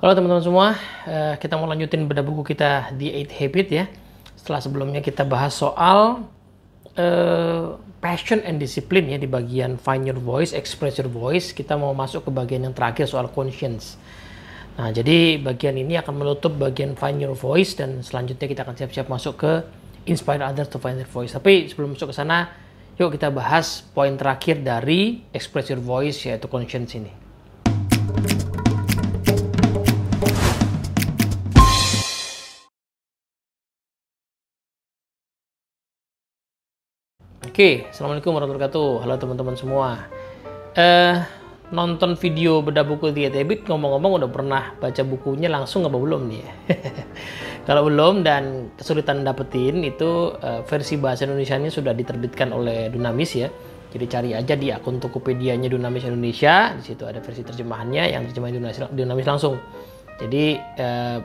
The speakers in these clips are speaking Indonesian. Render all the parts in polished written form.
Halo teman-teman semua, kita mau lanjutin bedah buku kita di 8 Habit ya. Setelah sebelumnya kita bahas soal passion and discipline ya di bagian find your voice, express your voice, kita mau masuk ke bagian yang terakhir soal conscience. Nah, jadi bagian ini akan menutup bagian find your voice dan selanjutnya kita akan siap-siap masuk ke inspire others to find their voice. Tapi sebelum masuk ke sana, yuk kita bahas poin terakhir dari express your voice yaitu conscience ini. Oke, assalamualaikum warahmatullahi wabarakatuh. Halo teman-teman semua. Nonton video bedah buku The 8 Habit, ngomong-ngomong udah pernah baca bukunya langsung apa belum nih? Kalau belum dan kesulitan dapetin itu versi bahasa Indonesianya sudah diterbitkan oleh Dunamis ya. Jadi cari aja di akun Tokopedia-nya Dunamis Indonesia. Di situ ada versi terjemahannya yang terjemahan Dunamis langsung. Jadi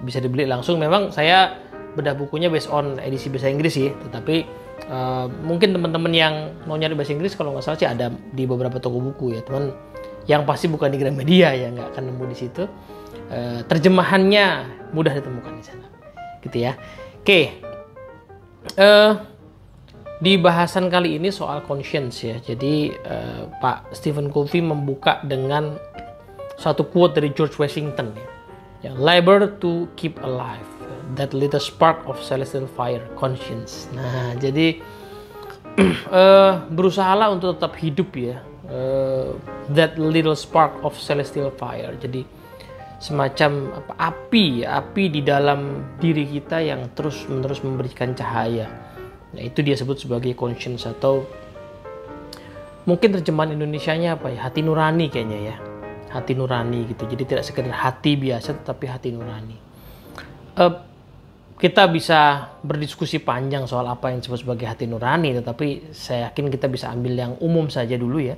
bisa dibeli langsung. Memang saya bedah bukunya based on edisi bahasa Inggris sih, tetapi mungkin teman-teman yang mau nyari bahasa Inggris kalau nggak salah sih ada di beberapa toko buku ya teman, yang pasti bukan di Gramedia ya, nggak akan nemu di situ. Terjemahannya mudah ditemukan di sana gitu ya. Oke, di bahasan kali ini soal conscience ya. Jadi Pak Stephen Covey membuka dengan suatu quote dari George Washington ya, labor to keep alive, that little spark of celestial fire, conscience. Nah, jadi berusahalah untuk tetap hidup ya, that little spark of celestial fire. Jadi semacam api di dalam diri kita yang terus-menerus memberikan cahaya. Nah, itu dia sebut sebagai conscience, atau mungkin terjemahan Indonesianya apa ya? Hati nurani kayaknya ya. Hati nurani gitu. Jadi tidak sekedar hati biasa tetapi hati nurani. Kita bisa berdiskusi panjang soal apa yang disebut sebagai hati nurani, tetapi saya yakin kita bisa ambil yang umum saja dulu ya.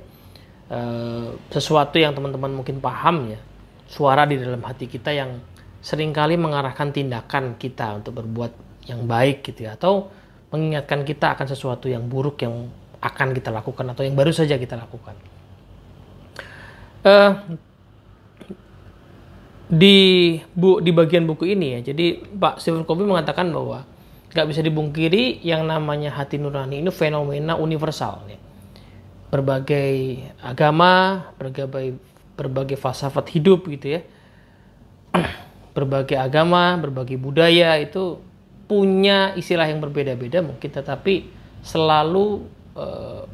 Sesuatu yang teman-teman mungkin paham ya, suara di dalam hati kita yang seringkali mengarahkan tindakan kita untuk berbuat yang baik gitu ya, atau mengingatkan kita akan sesuatu yang buruk yang akan kita lakukan atau yang baru saja kita lakukan. Di bagian buku ini ya, jadi Pak Stephen Covey mengatakan bahwa nggak bisa dibungkiri yang namanya hati nurani ini fenomena universal ya. Berbagai agama, berbagai falsafat hidup gitu ya, berbagai agama, berbagai budaya itu punya istilah yang berbeda-beda mungkin, tetapi selalu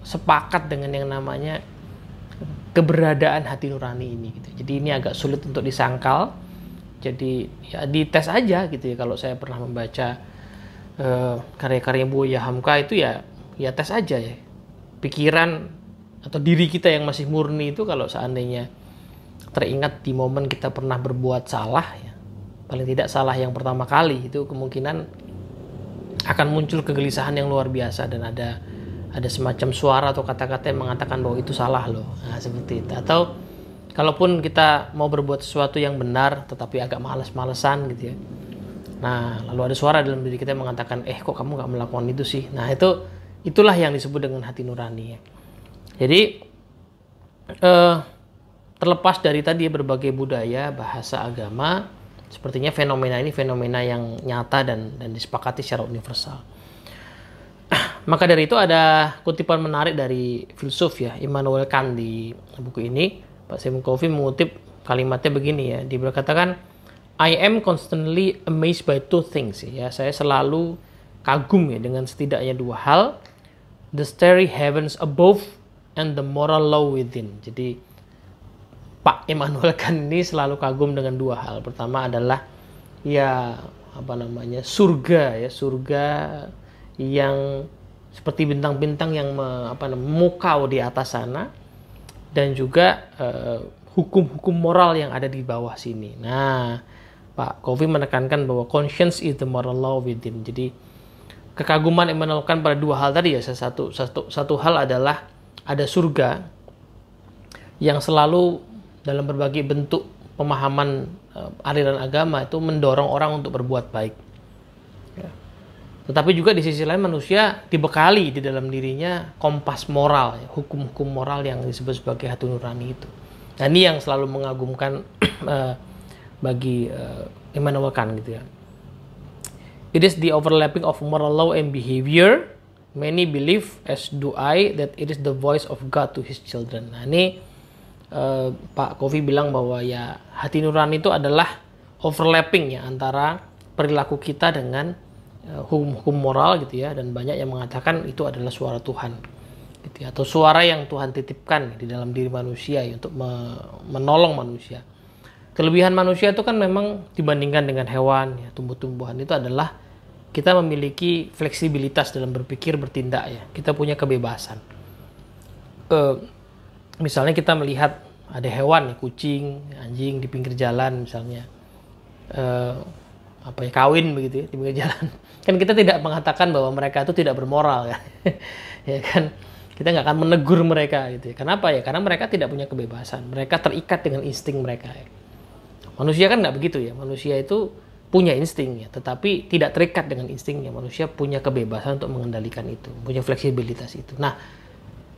sepakat dengan yang namanya keberadaan hati nurani ini gitu. Jadi ini agak sulit untuk disangkal. Jadi ya dites aja gitu ya. Kalau saya pernah membaca karya-karya Buya Hamka itu ya tes aja ya. Pikiran atau diri kita yang masih murni itu kalau seandainya teringat di momen kita pernah berbuat salah ya, paling tidak salah yang pertama kali, itu kemungkinan akan muncul kegelisahan yang luar biasa dan ada semacam suara atau kata-kata yang mengatakan bahwa itu salah loh. Nah, seperti itu. Atau kalaupun kita mau berbuat sesuatu yang benar tetapi agak malas-malesan gitu ya. Nah, lalu ada suara dalam diri kita yang mengatakan, kok kamu gak melakukan itu sih? Nah, itulah yang disebut dengan hati nurani ya. Jadi terlepas dari tadi berbagai budaya, bahasa, agama, sepertinya fenomena ini fenomena yang nyata dan disepakati secara universal. Maka dari itu ada kutipan menarik dari filsuf ya, Immanuel Kant di buku ini. Pak Stephen Covey mengutip kalimatnya begini ya, dia berkatakan, I am constantly amazed by two things ya, saya selalu kagum ya dengan setidaknya dua hal, the starry heavens above and the moral law within. Jadi Pak Immanuel Kant ini selalu kagum dengan dua hal. Pertama adalah ya surga ya, surga yang seperti bintang-bintang yang memukau di atas sana, dan juga hukum-hukum moral yang ada di bawah sini. Nah, Pak Covey menekankan bahwa conscience is the moral law within. Jadi kekaguman Immanuel Kant pada dua hal tadi ya, satu hal adalah ada surga yang selalu dalam berbagai bentuk pemahaman aliran agama itu mendorong orang untuk berbuat baik. Tetapi juga di sisi lain manusia dibekali di dalam dirinya kompas moral, ya, hukum-hukum moral yang disebut sebagai hati nurani itu. Nah, ini yang selalu mengagumkan bagi Immanuel Kant gitu ya. It is the overlapping of moral law and behavior. Many believe, as do I, that it is the voice of God to his children. Nah ini Pak Kofi bilang bahwa ya hati nurani itu adalah overlapping ya antara perilaku kita dengan hukum moral gitu ya, dan banyak yang mengatakan itu adalah suara Tuhan gitu ya, atau suara yang Tuhan titipkan di dalam diri manusia ya, untuk menolong manusia. Kelebihan manusia itu kan memang dibandingkan dengan hewan ya, tumbuh-tumbuhan, itu adalah kita memiliki fleksibilitas dalam berpikir, bertindak ya. Kita punya kebebasan. Misalnya kita melihat ada hewan ya, kucing, anjing di pinggir jalan misalnya, kawin begitu ya di pinggir jalan. Kan kita tidak mengatakan bahwa mereka itu tidak bermoral kan. Ya kan? Kita nggak akan menegur mereka gitu ya. Kenapa ya? Karena mereka tidak punya kebebasan. Mereka terikat dengan insting mereka ya. Manusia kan nggak begitu ya. Manusia itu punya insting ya, tetapi tidak terikat dengan instingnya. Manusia punya kebebasan untuk mengendalikan itu, punya fleksibilitas itu. Nah,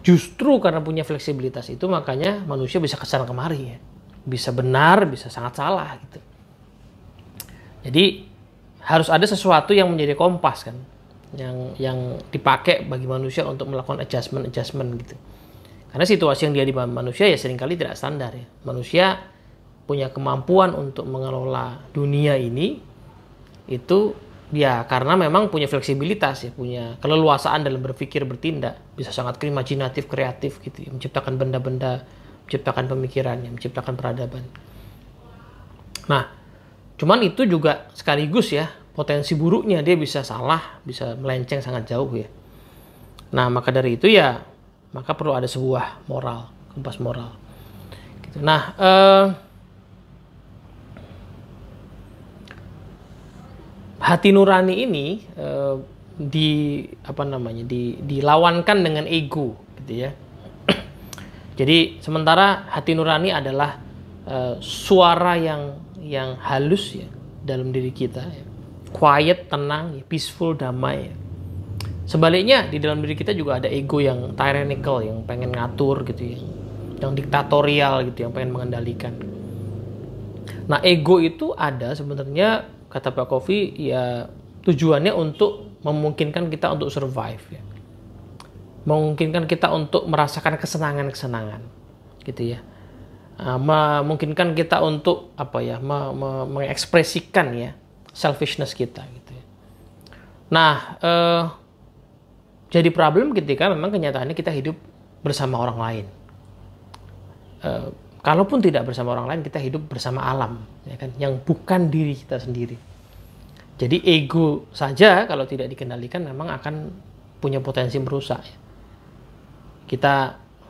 justru karena punya fleksibilitas itu, makanya manusia bisa kesana kemari ya. Bisa benar, bisa sangat salah gitu. Jadi harus ada sesuatu yang menjadi kompas kan, yang dipakai bagi manusia untuk melakukan adjustment gitu. Karena situasi yang dia di manusia ya seringkali tidak standar ya. Manusia punya kemampuan untuk mengelola dunia ini itu ya karena memang punya fleksibilitas ya, punya keleluasaan dalam berpikir, bertindak, bisa sangat imajinatif, kreatif gitu ya, menciptakan benda-benda, menciptakan pemikiran, menciptakan peradaban. Nah, cuman itu juga sekaligus ya potensi buruknya, dia bisa salah, bisa melenceng sangat jauh ya. Nah, maka dari itu ya maka perlu ada sebuah moral, kompas moral gitu. Nah, hati nurani ini dilawankan dengan ego gitu ya. Jadi sementara hati nurani adalah suara yang halus ya dalam diri kita ya. Quiet, tenang, peaceful, damai ya. Sebaliknya di dalam diri kita juga ada ego yang tyrannical, yang pengen ngatur gitu ya, yang diktatorial gitu, yang pengen mengendalikan. Nah, ego itu ada sebenarnya, kata Pak Kofi, ya tujuannya untuk memungkinkan kita untuk survive ya. Memungkinkan kita untuk merasakan kesenangan-kesenangan gitu ya. Memungkinkan kita untuk mengekspresikan ya selfishness kita gitu ya. Nah, jadi problem ketika memang kenyataannya kita hidup bersama orang lain. Kalaupun tidak bersama orang lain, kita hidup bersama alam, ya kan, yang bukan diri kita sendiri. Jadi ego saja kalau tidak dikendalikan memang akan punya potensi merusak. Ya. Kita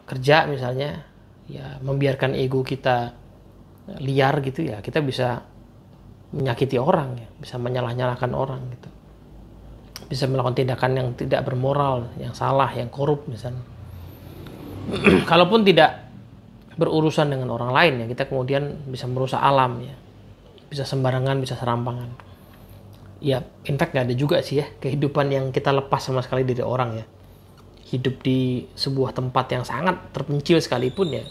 kerja misalnya, ya membiarkan ego kita liar gitu ya, kita bisa menyakiti orang, ya, bisa menyalah-nyalahkan orang gitu, bisa melakukan tindakan yang tidak bermoral, yang salah, yang korup misalnya. Kalaupun tidak berurusan dengan orang lain ya, kita kemudian bisa merusak alam ya, bisa sembarangan, bisa serampangan. Ya, in fact nggak ada juga sih ya kehidupan yang kita lepas sama sekali dari orang ya. Hidup di sebuah tempat yang sangat terpencil sekalipun ya,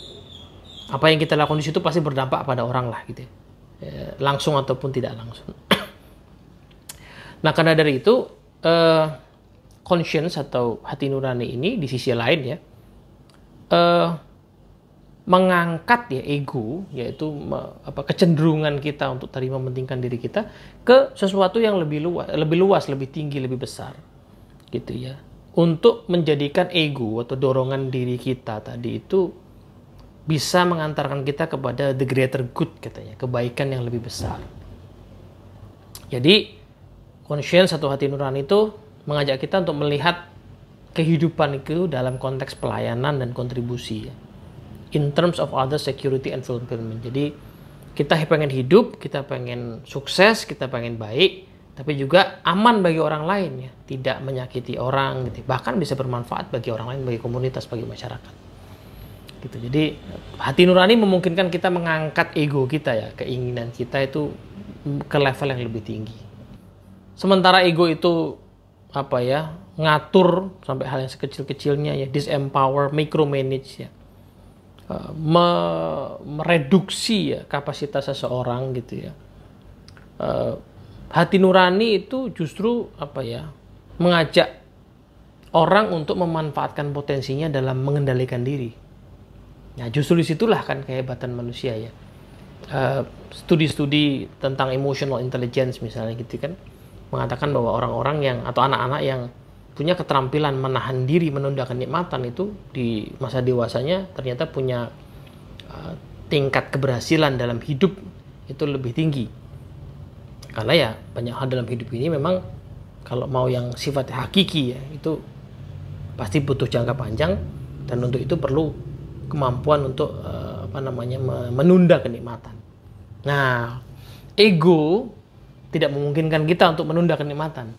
apa yang kita lakukan di situ pasti berdampak pada orang lah gitu ya, langsung ataupun tidak langsung. Nah, karena dari itu conscience atau hati nurani ini di sisi lain ya mengangkat ya ego, yaitu kecenderungan kita untuk tadi mementingkan diri kita ke sesuatu yang lebih luas, lebih tinggi, lebih besar gitu ya, untuk menjadikan ego atau dorongan diri kita tadi itu bisa mengantarkan kita kepada the greater good katanya, kebaikan yang lebih besar. Jadi conscience atau hati nurani itu mengajak kita untuk melihat kehidupan itu dalam konteks pelayanan dan kontribusi ya. In terms of other security and fulfillment. Jadi kita pengen hidup, kita pengen sukses, kita pengen baik, tapi juga aman bagi orang lain ya, tidak menyakiti orang gitu. Bahkan bisa bermanfaat bagi orang lain, bagi komunitas, bagi masyarakat. Gitu. Jadi hati nurani memungkinkan kita mengangkat ego kita ya, keinginan kita itu ke level yang lebih tinggi. Sementara ego itu ngatur sampai hal yang sekecil-kecilnya ya, disempower, micromanage ya. mereduksi ya kapasitas seseorang gitu ya. Hati nurani itu justru mengajak orang untuk memanfaatkan potensinya dalam mengendalikan diri. Nah, justru disitulah kan kehebatan manusia ya. Studi-studi tentang emotional intelligence misalnya gitu kan mengatakan bahwa orang-orang yang atau anak-anak yang punya keterampilan menahan diri, menunda kenikmatan itu di masa dewasanya ternyata punya tingkat keberhasilan dalam hidup itu lebih tinggi. Karena ya banyak hal dalam hidup ini memang kalau mau yang sifatnya hakiki ya itu pasti butuh jangka panjang dan untuk itu perlu kemampuan untuk menunda kenikmatan. Nah, ego tidak memungkinkan kita untuk menunda kenikmatan.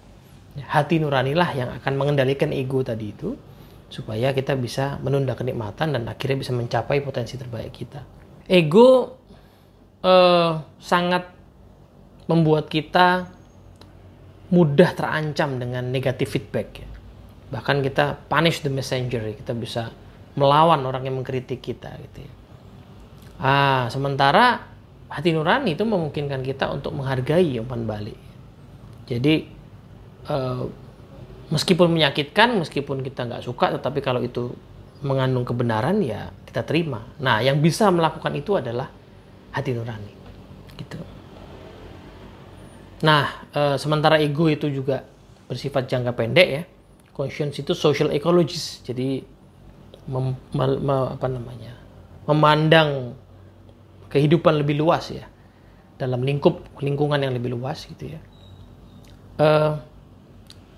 Hati nuranilah yang akan mengendalikan ego tadi itu supaya kita bisa menunda kenikmatan dan akhirnya bisa mencapai potensi terbaik kita. Ego sangat membuat kita mudah terancam dengan negative feedback ya. Bahkan kita punish the messenger, kita bisa melawan orang yang mengkritik kita gitu ya. Sementara hati nurani itu memungkinkan kita untuk menghargai umpan balik. Jadi meskipun menyakitkan, meskipun kita nggak suka, tetapi kalau itu mengandung kebenaran ya kita terima. Nah, yang bisa melakukan itu adalah hati nurani gitu. Nah, sementara ego itu juga bersifat jangka pendek ya. Conscience itu social ecologist, jadi memandang kehidupan lebih luas ya, dalam lingkungan yang lebih luas gitu ya.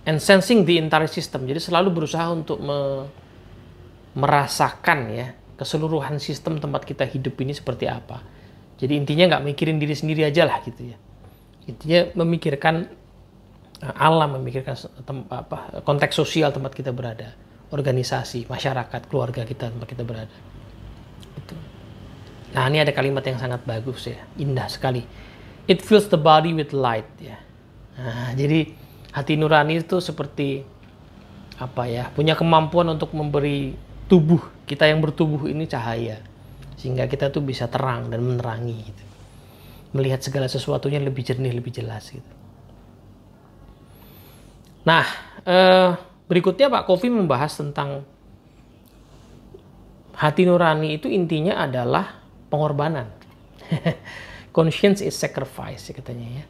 And sensing the entire system, jadi selalu berusaha untuk merasakan ya keseluruhan sistem tempat kita hidup ini seperti apa. Jadi intinya nggak mikirin diri sendiri aja lah gitu ya. Intinya memikirkan alam, memikirkan konteks sosial tempat kita berada, organisasi, masyarakat, keluarga kita tempat kita berada. Gitu. Nah, ini ada kalimat yang sangat bagus ya, indah sekali. It fills the body with light ya. Nah, jadi hati nurani itu seperti punya kemampuan untuk memberi tubuh kita yang bertubuh ini cahaya, sehingga kita tuh bisa terang dan menerangi gitu. Melihat segala sesuatunya lebih jernih, lebih jelas gitu. Nah, berikutnya Pak Kofi membahas tentang hati nurani itu intinya adalah pengorbanan. Conscience is sacrifice katanya ya.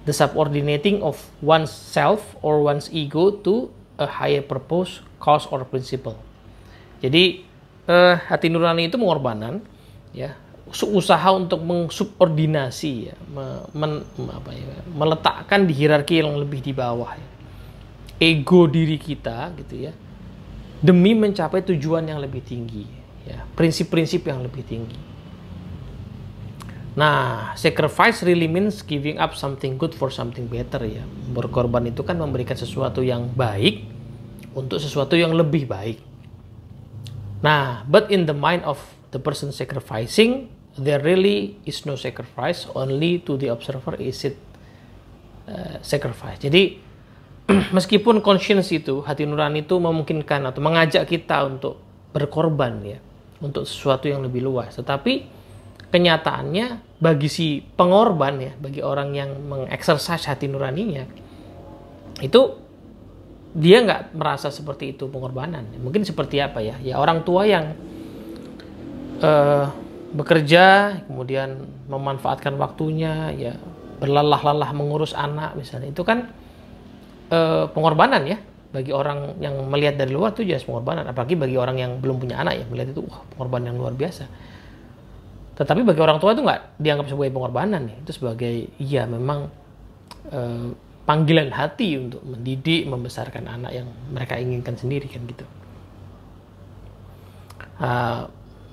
The subordinating of one's self or one's ego to a higher purpose, cause or principle. Jadi hati nurani itu pengorbanan ya, usaha untuk mengsubordinasi ya, meletakkan di hierarki yang lebih di bawah ya, ego diri kita gitu ya, demi mencapai tujuan yang lebih tinggi ya, prinsip-prinsip yang lebih tinggi. Nah, sacrifice really means giving up something good for something better ya. Berkorban itu kan memberikan sesuatu yang baik untuk sesuatu yang lebih baik. Nah, but in the mind of the person sacrificing, there really is no sacrifice, only to the observer is it sacrifice. Jadi meskipun conscience itu, hati nurani itu memungkinkan atau mengajak kita untuk berkorban ya, untuk sesuatu yang lebih luas, tetapi kenyataannya bagi si pengorban ya, bagi orang yang mengeksersis hati nuraninya, itu dia nggak merasa seperti itu pengorbanan. Mungkin seperti apa ya? Ya orang tua yang bekerja, kemudian memanfaatkan waktunya, ya berlelah-lelah mengurus anak misalnya, itu kan pengorbanan ya. Bagi orang yang melihat dari luar itu jelas pengorbanan, apalagi bagi orang yang belum punya anak ya, melihat itu pengorbanan yang luar biasa. Tetapi bagi orang tua itu nggak dianggap sebagai pengorbanan ya, itu sebagai memang panggilan hati untuk mendidik, membesarkan anak yang mereka inginkan sendiri kan gitu.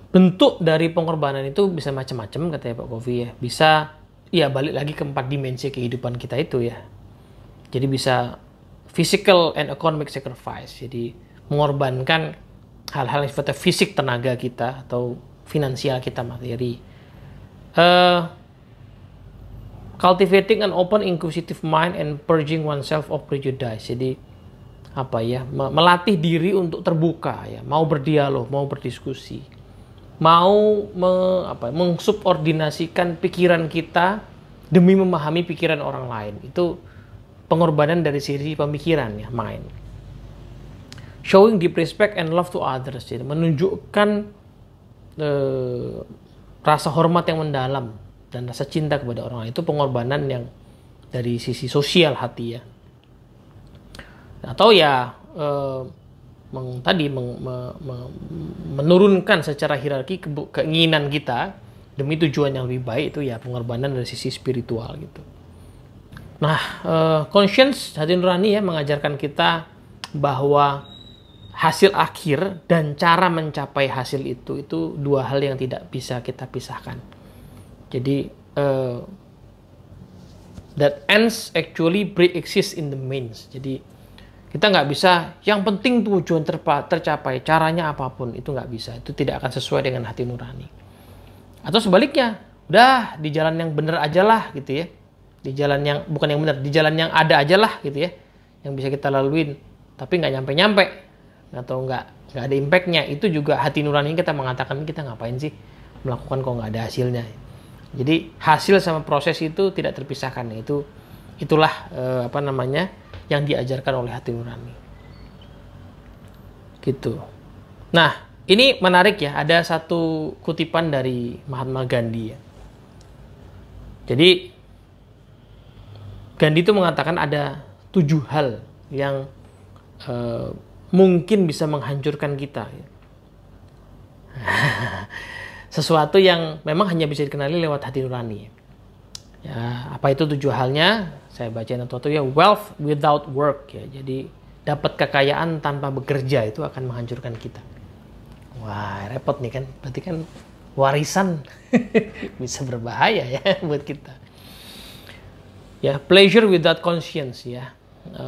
Bentuk dari pengorbanan itu bisa macam-macam katanya Pak Kofi ya. Bisa balik lagi ke 4 dimensi kehidupan kita itu ya. Jadi bisa physical and economic sacrifice. Jadi mengorbankan hal-hal yang sifatnya fisik, tenaga kita atau finansial kita, materi. Cultivating an open inquisitive mind and purging oneself of prejudice. Jadi melatih diri untuk terbuka ya, mau berdialog, mau berdiskusi. mau mengsubordinasikan pikiran kita demi memahami pikiran orang lain. Itu pengorbanan dari sisi pemikiran ya, mind. Showing deep respect and love to others, jadi menunjukkan rasa hormat yang mendalam dan rasa cinta kepada orang lain. Itu pengorbanan yang dari sisi sosial hati ya. Atau ya menurunkan secara hierarki keinginan kita demi tujuan yang lebih baik, itu ya pengorbanan dari sisi spiritual gitu. Nah, conscience, hati nurani ya, mengajarkan kita bahwa hasil akhir dan cara mencapai hasil itu dua hal yang tidak bisa kita pisahkan. Jadi that ends actually pre-exist in the means. Jadi kita nggak bisa, yang penting tujuan tercapai, caranya apapun, itu nggak bisa. Itu tidak akan sesuai dengan hati nurani. Atau sebaliknya, udah di jalan yang benar aja lah gitu ya. Di jalan yang, bukan yang benar, di jalan yang ada aja lah gitu ya. Yang bisa kita laluin, tapi nggak nyampe-nyampe. Atau nggak ada impactnya. Itu juga hati nurani kita mengatakan, kita ngapain sih melakukan kok nggak ada hasilnya. Jadi hasil sama proses itu tidak terpisahkan. Itulah yang diajarkan oleh hati nurani. Gitu. Nah, ini menarik ya, ada satu kutipan dari Mahatma Gandhi ya. Jadi Gandhi itu mengatakan ada 7 hal yang mungkin bisa menghancurkan kita. Sesuatu yang memang hanya bisa dikenali lewat hati nurani. Ya, apa itu 7 halnya? Saya bacain satu-satu ya. Wealth without work ya. Jadi dapat kekayaan tanpa bekerja itu akan menghancurkan kita. Wah, repot nih kan. Berarti kan warisan bisa berbahaya ya buat kita. Ya, pleasure without conscience ya.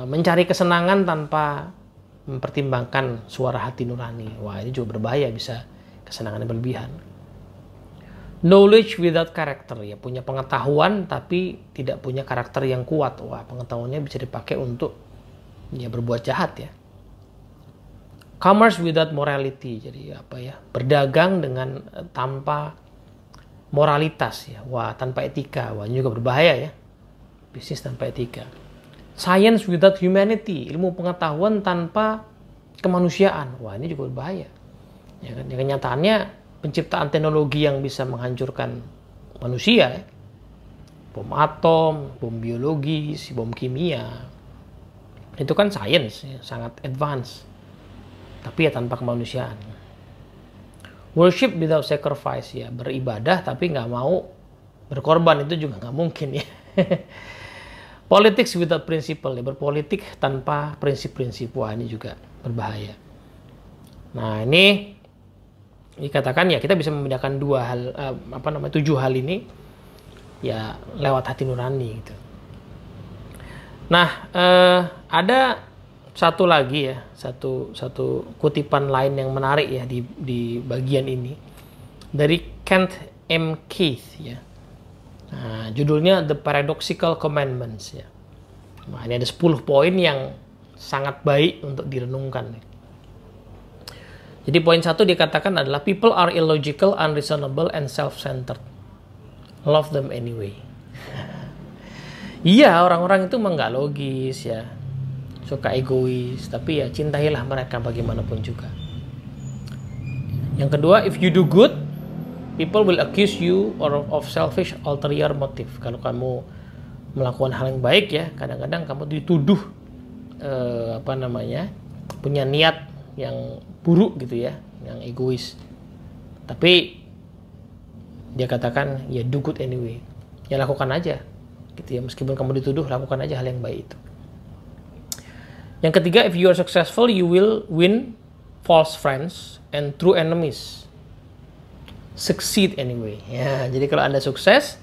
Mencari kesenangan tanpa mempertimbangkan suara hati nurani. Wah, ini juga berbahaya, bisa kesenangan yang berlebihan. Knowledge without character ya, punya pengetahuan tapi tidak punya karakter yang kuat. Wah, pengetahuannya bisa dipakai untuk ya berbuat jahat ya. Commerce without morality, jadi berdagang dengan tanpa moralitas ya. Wah, tanpa etika. Wah, ini juga berbahaya ya. Bisnis tanpa etika. Science without humanity, ilmu pengetahuan tanpa kemanusiaan. Wah, ini juga berbahaya. Ya kan, kenyataannya penciptaan teknologi yang bisa menghancurkan manusia, ya. Bom atom, bom biologis, bom kimia, itu kan sains, ya, sangat advance, tapi ya tanpa kemanusiaan. Worship without sacrifice, ya beribadah tapi nggak mau berkorban, itu juga nggak mungkin ya. Politics without principle, ya berpolitik tanpa prinsip-prinsip, wah ini juga berbahaya. Nah ini dikatakan ya kita bisa membedakan 7 hal ini ya lewat hati nurani gitu. Nah ada satu lagi ya, satu kutipan lain yang menarik ya di bagian ini dari Kent M. Keith ya. Nah, judulnya The Paradoxical Commandments ya. Nah, ini ada 10 poin yang sangat baik untuk direnungkan. Jadi poin 1 dikatakan adalah people are illogical, unreasonable, and self-centered. Love them anyway. Iya, orang-orang itu memang nggak logis ya, suka egois, tapi ya cintailah mereka bagaimanapun juga. Yang kedua, if you do good, people will accuse you of selfish ulterior motive. Kalau kamu melakukan hal yang baik ya, kadang-kadang kamu dituduh punya niat yang buruk gitu ya, yang egois. Tapi dia katakan ya do good anyway, ya lakukan aja gitu ya, meskipun kamu dituduh, lakukan aja hal yang baik itu. Yang ketiga, if you are successful you will win false friends and true enemies. Succeed anyway ya. Jadi kalau Anda sukses,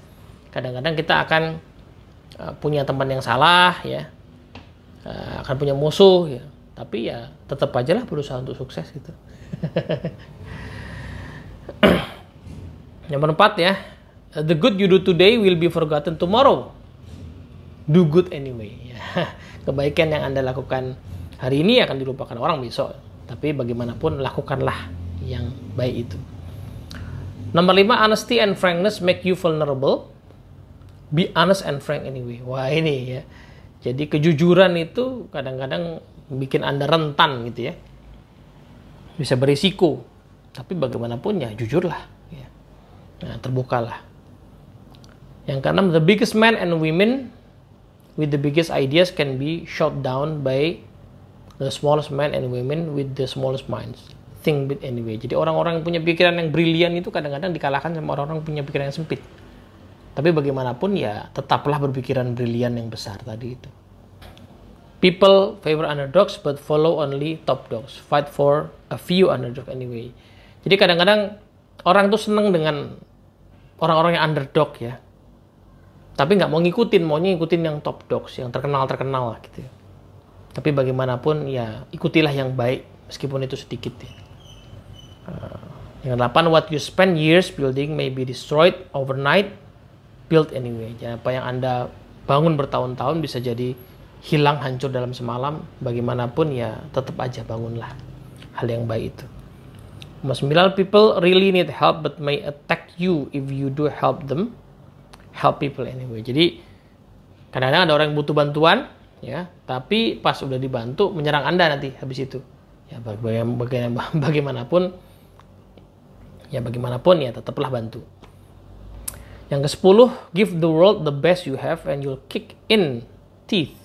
kadang-kadang kita akan punya teman yang salah ya, akan punya musuh ya. Tapi ya tetap aja lah berusaha untuk sukses gitu. Yang keempat ya, the good you do today will be forgotten tomorrow. Do good anyway. Kebaikan yang Anda lakukan hari ini akan dilupakan orang besok. Tapi bagaimanapun lakukanlah yang baik itu. Nomor 5, honesty and frankness make you vulnerable. Be honest and frank anyway. Wah, ini ya. Jadi kejujuran itu kadang-kadang bikin Anda rentan gitu ya. Bisa berisiko. Tapi bagaimanapun ya jujurlah. Ya. Nah, terbukalah. Yang keenam, the biggest men and women with the biggest ideas can be shot down by the smallest men and women with the smallest minds. Think big anyway. Jadi orang-orang yang punya pikiran yang brilian itu kadang-kadang dikalahkan sama orang-orang yang punya pikiran yang sempit. Tapi bagaimanapun ya tetaplah berpikiran brilian yang besar tadi itu. People favor underdogs but follow only top dogs. Fight for a few underdogs anyway. Jadi kadang-kadang orang tuh seneng dengan orang-orang yang underdog ya. Tapi nggak mau maunya ngikutin yang top dogs, yang terkenal lah gitu. Tapi bagaimanapun ya ikutilah yang baik meskipun itu sedikit ya. Yang 8, what you spend years building may be destroyed overnight, build anyway. Jadi apa yang Anda bangun bertahun-tahun bisa jadi hilang, hancur dalam semalam. Bagaimanapun ya tetap aja bangunlah hal yang baik itu. Nomor 9, people really need help but may attack you if you do help them. Help people anyway. Jadi kadang-kadang ada orang yang butuh bantuan ya, tapi pas udah dibantu menyerang Anda nanti habis itu. Ya bagaimanapun ya tetaplah bantu. Yang ke-10, give the world the best you have and you'll kick in teeth.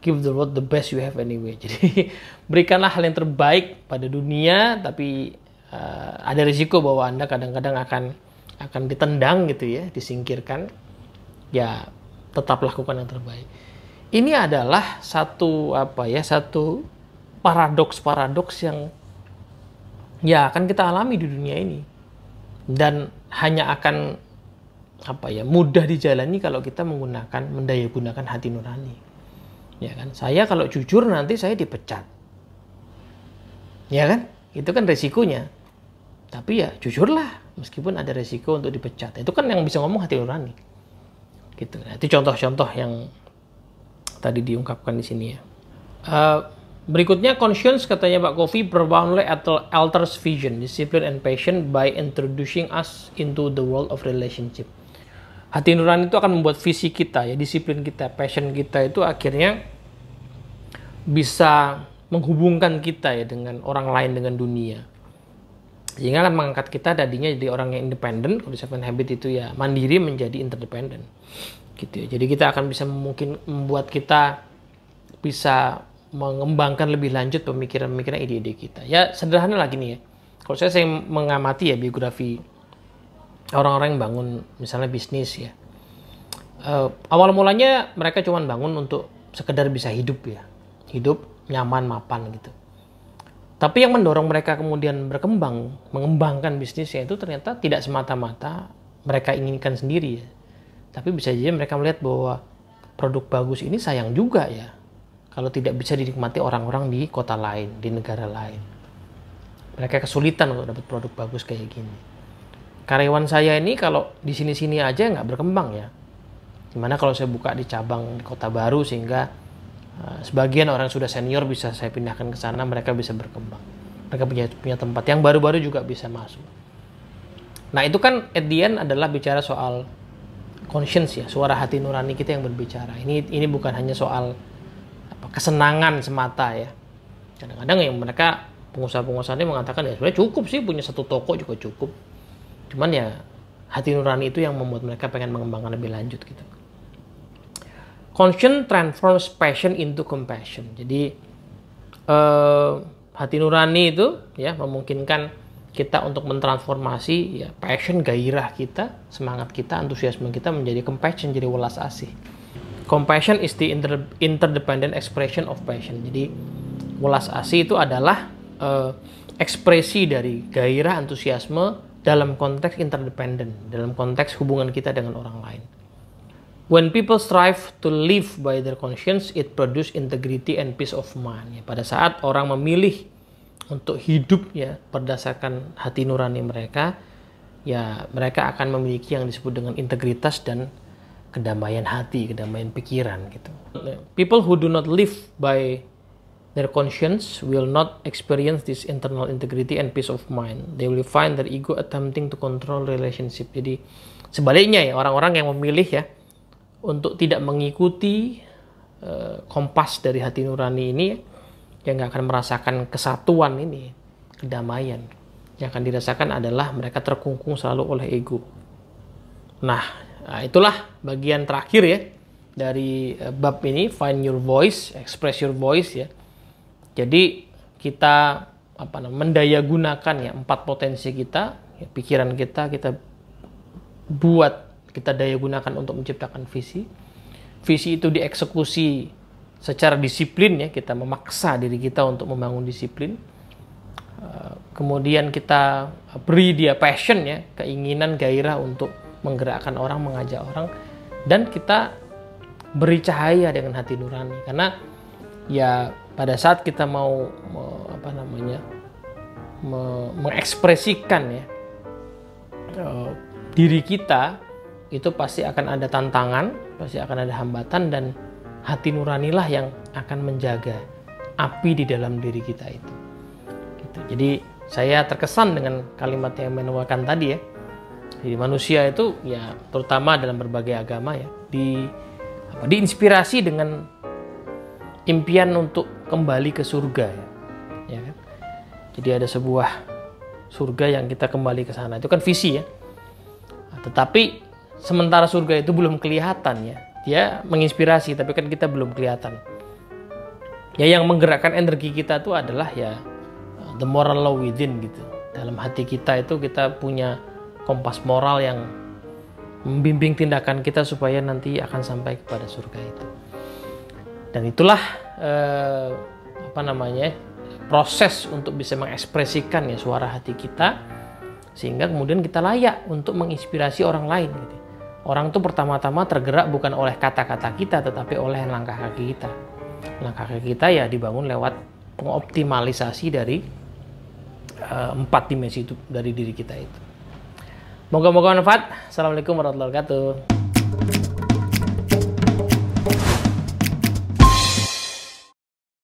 Give the world the best you have anyway. Jadi berikanlah hal yang terbaik pada dunia, tapi ada risiko bahwa Anda kadang-kadang akan ditendang gitu ya, disingkirkan. Ya tetap lakukan yang terbaik. Ini adalah satu paradoks yang ya akan kita alami di dunia ini, dan hanya akan mudah dijalani kalau kita mendayagunakan hati nurani. Ya kan, saya kalau jujur nanti saya dipecat. Ya kan, itu kan resikonya. Tapi ya jujurlah meskipun ada resiko untuk dipecat. Itu kan yang bisa ngomong hati nurani. Gitu. Nah, itu contoh-contoh yang tadi diungkapkan di sini ya. Berikutnya, conscience katanya Pak Kofi profoundly alters vision, discipline and passion by introducing us into the world of relationship. Hati nurani itu akan membuat visi kita ya, disiplin kita, passion kita itu akhirnya bisa menghubungkan kita ya dengan orang lain, dengan dunia. Sehingga akan mengangkat kita tadinya jadi orang yang independen. Kalau di Seven Habits itu ya mandiri menjadi interdependent. Gitu ya. Jadi kita akan bisa mungkin membuat kita bisa mengembangkan lebih lanjut pemikiran-pemikiran, ide-ide kita. Ya sederhana lagi nih ya. Kalau saya mengamati ya biografi orang-orang yang bangun misalnya bisnis ya. Awal mulanya mereka cuma bangun untuk sekedar bisa hidup ya. Hidup nyaman, mapan gitu. Tapi yang mendorong mereka kemudian berkembang, mengembangkan bisnisnya itu ternyata tidak semata-mata mereka inginkan sendiri ya. Tapi bisa jadi mereka melihat bahwa produk bagus ini sayang juga ya kalau tidak bisa dinikmati orang-orang di kota lain, di negara lain. Mereka kesulitan untuk dapat produk bagus kayak gini. Karyawan saya ini kalau di sini-sini aja nggak berkembang ya. Gimana kalau saya buka di cabang di kota baru sehingga sebagian orang sudah senior bisa saya pindahkan ke sana, mereka bisa berkembang. Mereka punya tempat yang baru-baru juga bisa masuk. Nah itu kan at the end adalah bicara soal conscience ya, suara hati nurani kita yang berbicara. Ini bukan hanya soal kesenangan semata ya. Kadang-kadang yang mereka pengusaha-pengusaha ini mengatakan ya sebenarnya cukup sih punya satu toko juga cukup. Cuman ya hati nurani itu yang membuat mereka pengen mengembangkan lebih lanjut gitu. Conscience transforms passion into compassion. Jadi hati nurani itu ya memungkinkan kita untuk mentransformasi ya passion, gairah kita, semangat kita, antusiasme kita menjadi compassion, jadi welas asih. Compassion is the interdependent expression of passion. Jadi welas asih itu adalah ekspresi dari gairah, antusiasme dalam konteks interdependent, dalam konteks hubungan kita dengan orang lain. When people strive to live by their conscience, it produce integrity and peace of mind. Ya, pada saat orang memilih untuk hidup ya berdasarkan hati nurani mereka, ya mereka akan memiliki yang disebut dengan integritas dan kedamaian hati, kedamaian pikiran gitu. People who do not live by their conscience will not experience this internal integrity and peace of mind. They will find their ego attempting to control relationship. Jadi sebaliknya ya, orang-orang yang memilih ya untuk tidak mengikuti kompas dari hati nurani ini, yang nggak akan merasakan kesatuan ini, kedamaian. Yang akan dirasakan adalah mereka terkungkung selalu oleh ego. Nah, itulah bagian terakhir ya dari bab ini, find your voice, express your voice ya. Jadi kita mendaya gunakan ya 4 potensi kita, ya, pikiran kita buat, kita daya gunakan untuk menciptakan visi. Visi itu dieksekusi secara disiplin ya, kita memaksa diri kita untuk membangun disiplin. Kemudian kita beri dia passion ya, keinginan, gairah untuk menggerakkan orang, mengajak orang, dan kita beri cahaya dengan hati nurani. Karena ya pada saat kita mau mengekspresikan ya diri kita, itu pasti akan ada tantangan, pasti akan ada hambatan, dan hati nuranilah yang akan menjaga api di dalam diri kita itu. Gitu. Jadi saya terkesan dengan kalimat yang menuakan tadi ya. Jadi manusia itu ya, terutama dalam berbagai agama ya, diinspirasi dengan impian untuk kembali ke surga ya kan? Jadi ada sebuah surga yang kita kembali ke sana, itu kan visi ya. Nah, tetapi sementara surga itu belum kelihatan ya, dia menginspirasi tapi kan kita belum kelihatan. Ya, yang menggerakkan energi kita itu adalah ya the moral law within gitu. Dalam hati kita itu kita punya kompas moral yang membimbing tindakan kita supaya nanti akan sampai kepada surga itu. Dan itulah proses untuk bisa mengekspresikan ya suara hati kita, sehingga kemudian kita layak untuk menginspirasi orang lain gitu. Orang tuh pertama-tama tergerak bukan oleh kata-kata kita, tetapi oleh langkah kaki kita. Langkah kaki kita ya dibangun lewat pengoptimalisasi dari 4 dimensi itu dari diri kita itu. Moga-moga manfaat. Assalamualaikum warahmatullahi wabarakatuh.